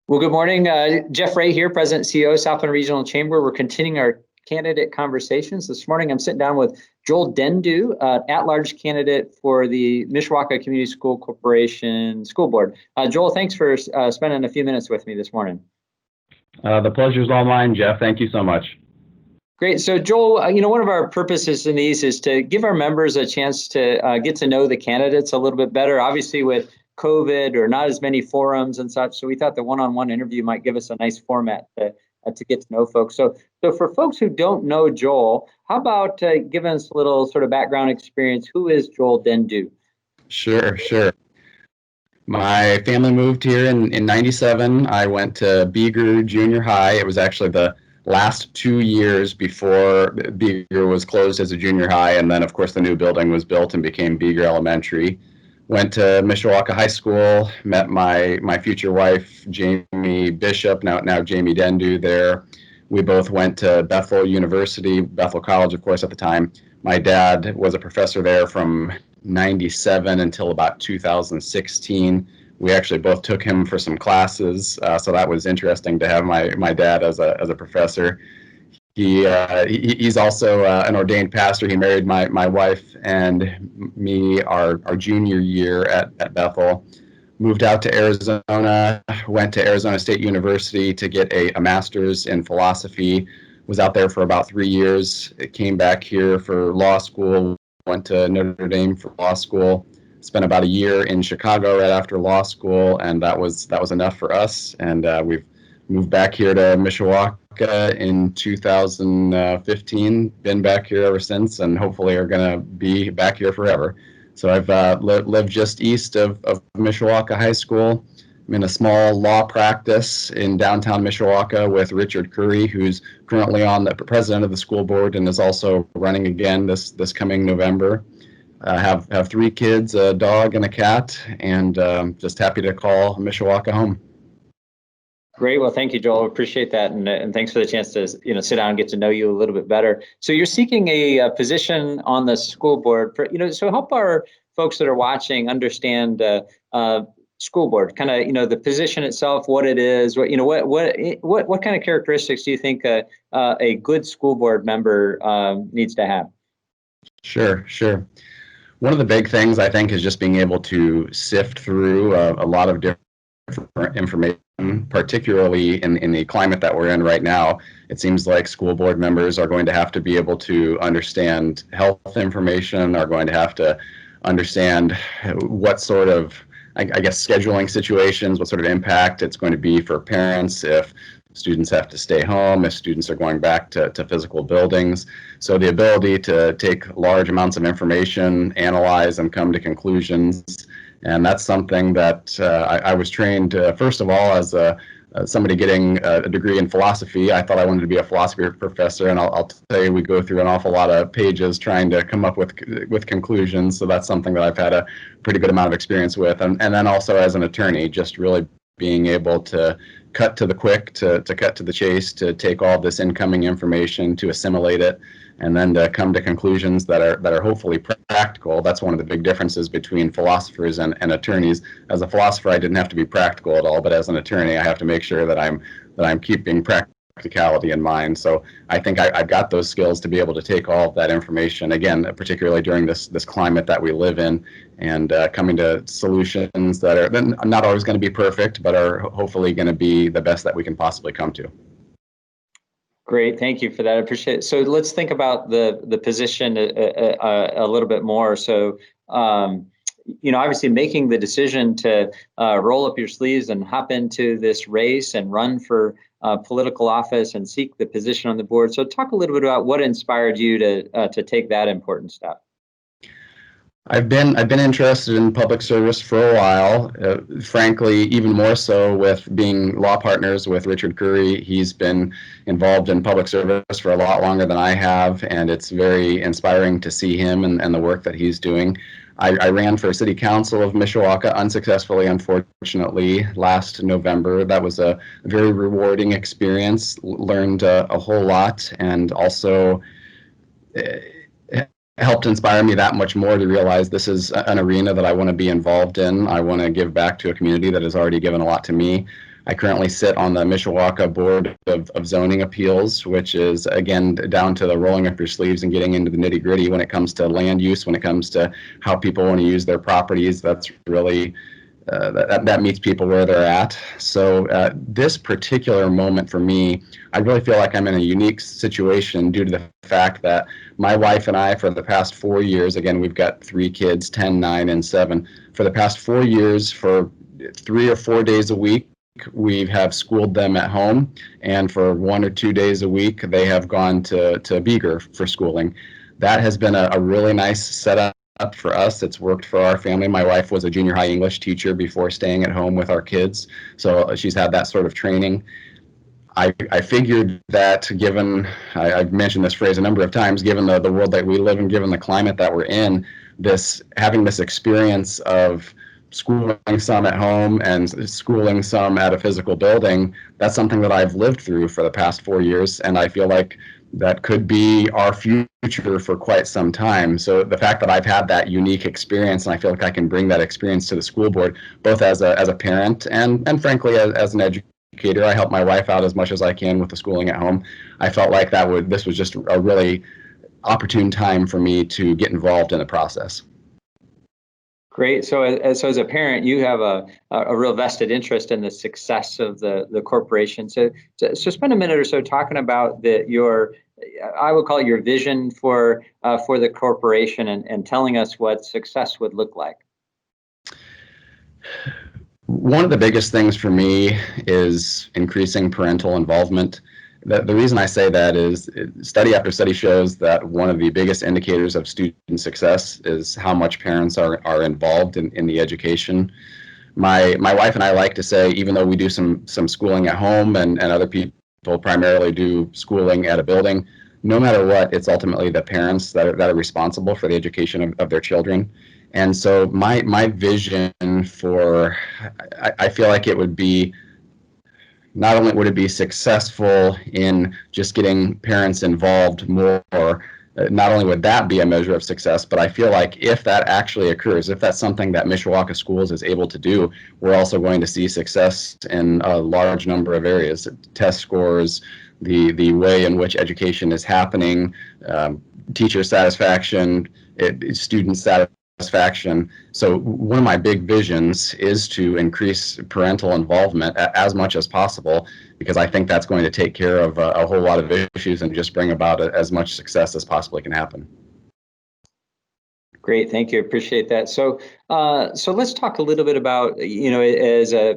Well, good morning. Jeff Ray here, President and CEO, Southland Regional Chamber. We're continuing our candidate conversations. This morning, I'm sitting down with Joel Dendiu, at-large candidate for the Mishawaka Community School Corporation School Board. Joel, thanks for spending a few minutes with me this morning. The pleasure is all mine, Jeff. Thank you so much. Great. So, Joel, one of our purposes in these is to give our members a chance to get to know the candidates a little bit better. Obviously, with COVID or not as many forums and such, so we thought the one-on-one interview might give us a nice format to get to know folks. So for folks who don't know Joel, how about giving us a little sort of background experience? Who is Joel Dendiu? Sure. My family moved here in 97. I went to Beeger Junior High. It was actually the last 2 years before Beeger was closed as a junior high, and then, of course, the new building was built and became Beeger Elementary. Went to Mishawaka High School, met my future wife, Jamie Bishop, now Jamie Dendiu there. We both went to Bethel University, Bethel College, of course, at the time. My dad was a professor there from 97 until about 2016. We actually both took him for some classes, so that was interesting to have my dad as a professor. He's also an ordained pastor. He married my wife and me our junior year at Bethel. Moved out to Arizona, went to Arizona State University to get a master's in philosophy. Was out there for about 3 years. Came back here for law school. Went to Notre Dame for law school. Spent about a year in Chicago right after law school, and that was enough for us. And we've moved back here to Mishawaka in 2015. Been back here ever since, and hopefully are going to be back here forever. So I've lived just east of Mishawaka High School. I'm in a small law practice in downtown Mishawaka with Richard Curry, who's currently on the president of the school board and is also running again this coming November. Have 3 kids, a dog and a cat, and just happy to call Mishawaka home. Great. Well, thank you, Joel. Appreciate that, and thanks for the chance to sit down and get to know you a little bit better. So you're seeking a position on the school board. So help our folks that are watching understand school board, kind of the position itself, what it is, what kind of characteristics do you think a good school board member needs to have? Sure. One of the big things I think is just being able to sift through a lot of different information, particularly in the climate that we're in right now. It seems like school board members are going to have to be able to understand health information, are going to have to understand what sort of, I guess, scheduling situations, what sort of impact it's going to be for parents if students have to stay home, if students are going back to physical buildings. So the ability to take large amounts of information, analyze, and come to conclusions. And that's something that I was trained, first of all, as somebody getting a degree in philosophy. I thought I wanted to be a philosophy professor, and I'll tell you, we go through an awful lot of pages trying to come up with conclusions. So that's something that I've had a pretty good amount of experience with. And then also as an attorney, just really being able to cut to the quick, to cut to the chase, to take all this incoming information, to assimilate it, and then to come to conclusions that are hopefully practical. That's one of the big differences between philosophers and attorneys. As a philosopher, I didn't have to be practical at all, but as an attorney, I have to make sure that I'm keeping practicality in mind. So I think I've got those skills to be able to take all of that information, again, particularly during this climate that we live in, and coming to solutions that are not always going to be perfect, but are hopefully going to be the best that we can possibly come to. Great, thank you for that. I appreciate it. So let's think about the position a little bit more. So, obviously making the decision to roll up your sleeves and hop into this race and run for political office and seek the position on the board. So talk a little bit about what inspired you to take that important step. I've been interested in public service for a while, frankly, even more so with being law partners with Richard Curry. He's been involved in public service for a lot longer than I have, and it's very inspiring to see him and the work that he's doing. I ran for city council of Mishawaka unsuccessfully, unfortunately, last November. That was a very rewarding experience, learned a whole lot, and also helped inspire me that much more to realize this is an arena that I want to be involved in. I want to give back to a community that has already given a lot to me. I currently sit on the Mishawaka Board of Zoning Appeals, which is, again, down to the rolling up your sleeves and getting into the nitty gritty when it comes to land use, when it comes to how people want to use their properties. That's really that meets people where they're at. So this particular moment for me, I really feel like I'm in a unique situation due to the fact that my wife and I, for the past 4 years, again, we've got 3 kids, 10, 9, and 7. For the past 4 years, for 3 or 4 days a week, we have schooled them at home, and for 1 or 2 days a week, they have gone to Beager for schooling. That has been a really nice setup for us. It's worked for our family. My wife was a junior high English teacher before staying at home with our kids, so she's had that sort of training. I figured that given, I've mentioned this phrase a number of times, given the world that we live in, given the climate that we're in, having this experience of schooling some at home and schooling some at a physical building, that's something that I've lived through for the past 4 years, and I feel like that could be our future for quite some time. So the fact that I've had that unique experience, and I feel like I can bring that experience to the school board, both as a parent and frankly as an educator. I help my wife out as much as I can with the schooling at home. I felt like this was just a really opportune time for me to get involved in the process. Great. So as a parent, you have a real vested interest in the success of the corporation. So spend a minute or so talking about I would call it your vision for the corporation, and telling us what success would look like. One of the biggest things for me is increasing parental involvement. The reason I say that is study after study shows that one of the biggest indicators of student success is how much parents are involved in the education. My wife and I like to say, even though we do some schooling at home and other people primarily do schooling at a building, no matter what, it's ultimately the parents that are responsible for the education of their children. And so my vision for, I feel like it would be, not only would it be successful in just getting parents involved more, not only would that be a measure of success, but I feel like if that actually occurs, if that's something that Mishawaka Schools is able to do, we're also going to see success in a large number of areas: test scores, the way in which education is happening, teacher satisfaction, student satisfaction. So one of my big visions is to increase parental involvement as much as possible, because I think that's going to take care of a whole lot of issues and just bring about as much success as possibly can happen. Great, thank you. Appreciate that. So let's talk a little bit about, as a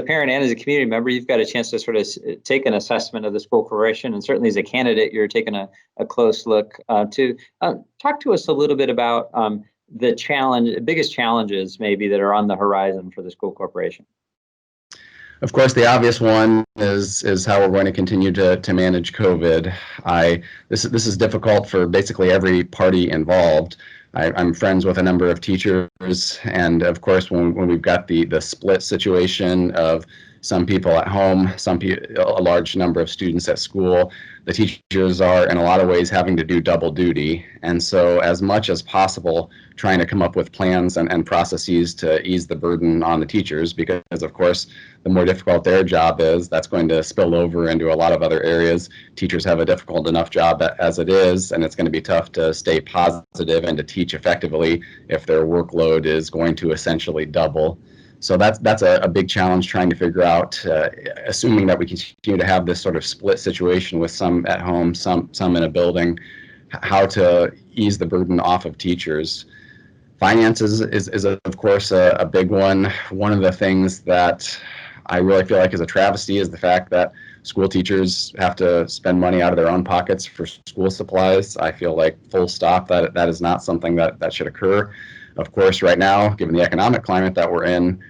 parent and as a community member, you've got a chance to sort of take an assessment of the school corporation, and certainly as a candidate, you're taking a close look to talk to us a little bit about the biggest challenges maybe that are on the horizon for the school corporation. Of course, the obvious one is how we're going to continue to manage COVID. This is difficult for basically every party involved. I'm friends with a number of teachers, and of course, when we've got the split situation of some people at home, a large number of students at school, the teachers are in a lot of ways having to do double duty. And so as much as possible, trying to come up with plans and processes to ease the burden on the teachers, because of course, the more difficult their job is, that's going to spill over into a lot of other areas. Teachers have a difficult enough job as it is, and it's going to be tough to stay positive and to teach effectively if their workload is going to essentially double. So that's a big challenge, trying to figure out, assuming that we continue to have this sort of split situation with some at home, some in a building, how to ease the burden off of teachers. Finances is of course a big one. One of the things that I really feel like is a travesty is the fact that school teachers have to spend money out of their own pockets for school supplies. I feel like full stop that is not something that should occur. Of course, right now, given the economic climate that we're in,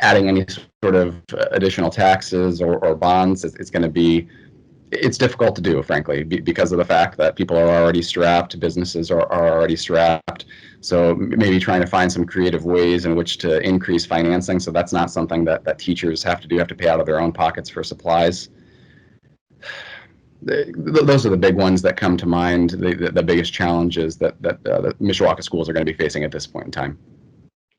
adding any sort of additional taxes or bonds, it's difficult to do, frankly, because of the fact that people are already strapped, businesses are already strapped. So maybe trying to find some creative ways in which to increase financing. So that's not something that teachers have to pay out of their own pockets for supplies. Those are the big ones that come to mind, the biggest challenges that the Mishawaka schools are going to be facing at this point in time.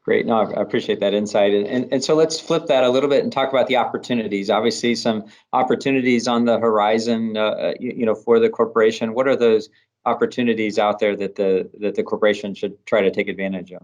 Great. No, I appreciate that insight. And so let's flip that a little bit and talk about the opportunities. Obviously, some opportunities on the horizon, for the corporation. What are those opportunities out there that the corporation should try to take advantage of?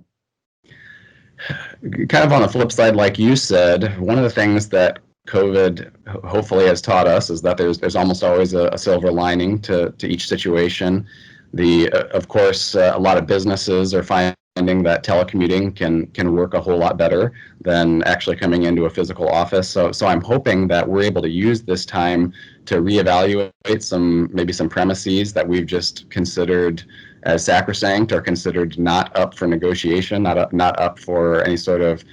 Kind of on the flip side, like you said, one of the things that COVID hopefully has taught us is that there's almost always a silver lining to each situation. Of course, a lot of businesses are finding that telecommuting can work a whole lot better than actually coming into a physical office. So I'm hoping that we're able to use this time to reevaluate maybe some premises that we've just considered as sacrosanct or considered not up for negotiation, not up for any sort of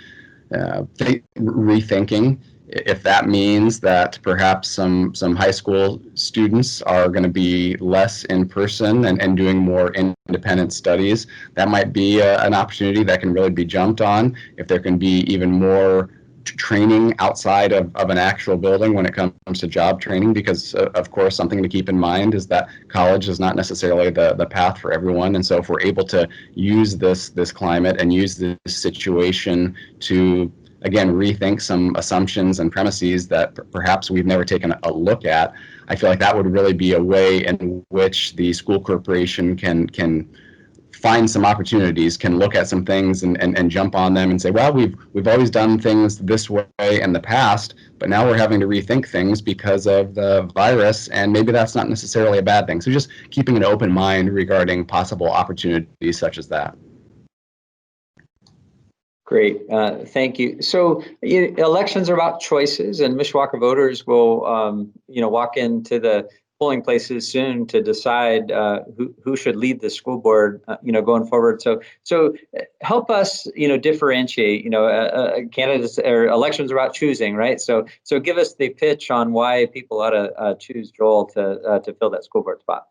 rethinking. If that means that perhaps some high school students are going to be less in person and doing more independent studies, that might be an opportunity that can really be jumped on. If there can be even more training outside of an actual building when it comes to job training, because of course something to keep in mind is that college is not necessarily the path for everyone. And so if we're able to use this climate and use this situation to again rethink some assumptions and premises that perhaps we've never taken a look at, I feel like that would really be a way in which the school corporation can find some opportunities, can look at some things and jump on them and say, well, we've always done things this way in the past, but now we're having to rethink things because of the virus, and maybe that's not necessarily a bad thing. So just keeping an open mind regarding possible opportunities such as that. Great. Thank you. So elections are about choices, and Mishawaka voters will, walk into the polling places soon to decide who should lead the school board, going forward. So help us, differentiate. Candidates or elections are about choosing, right? So give us the pitch on why people ought to choose Joel to fill that school board spot.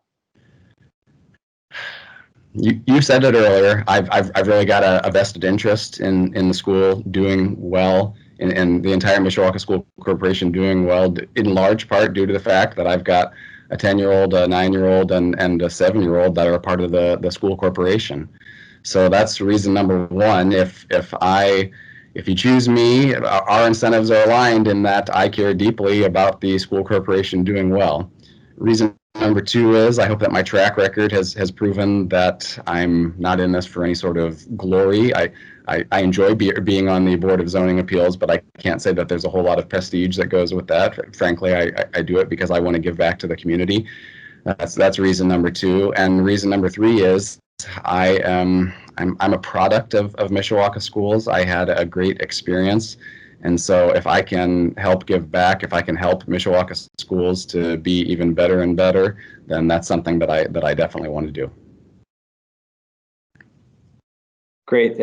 You said it earlier. I've really got a vested interest in the school doing well, and the entire Mishawaka School Corporation doing well, in large part due to the fact that I've got a 10-year-old, a 9-year-old, and a 7-year-old that are a part of the school corporation. So that's reason number one. If you choose me, our incentives are aligned in that I care deeply about the school corporation doing well. Reason number two is I hope that my track record has proven that I'm not in this for any sort of glory. I enjoy being on the Board of Zoning Appeals, but I can't say that there's a whole lot of prestige that goes with that. Frankly, I do it because I want to give back to the community. That's reason number two. And reason number three is I'm a product of Mishawaka schools. I had a great experience. And so if I can help give back, if I can help Mishawaka schools to be even better and better, then that's something that I definitely want to do. Great.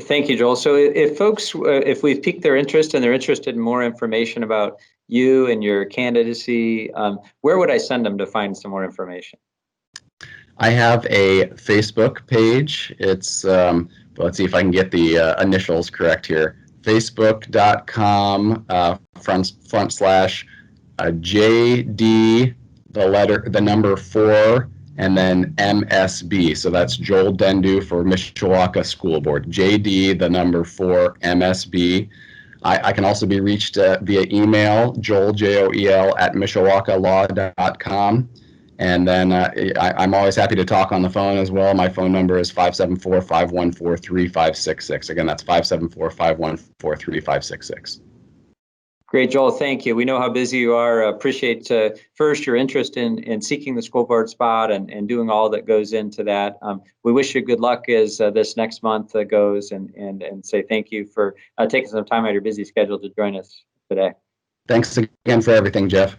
Thank you, Joel. So if we've piqued their interest and they're interested in more information about you and your candidacy, where would I send them to find some more information? I have a Facebook page. It's, let's see if I can get the initials correct here. Facebook.com /JD, the number 4, and then MSB. So that's Joel Dendiu for Mishawaka School Board. JD, the number 4, MSB. I can also be reached via email, Joel, JOEL, at mishawakalaw.com. And then I'm always happy to talk on the phone as well. My phone number is 574-514-3566. Again, that's 574-514-3566. Great, Joel. Thank you. We know how busy you are. Appreciate first your interest in seeking the school board spot and doing all that goes into that. We wish you good luck as this next month goes, and say thank you for taking some time out of your busy schedule to join us today. Thanks again for everything, Jeff.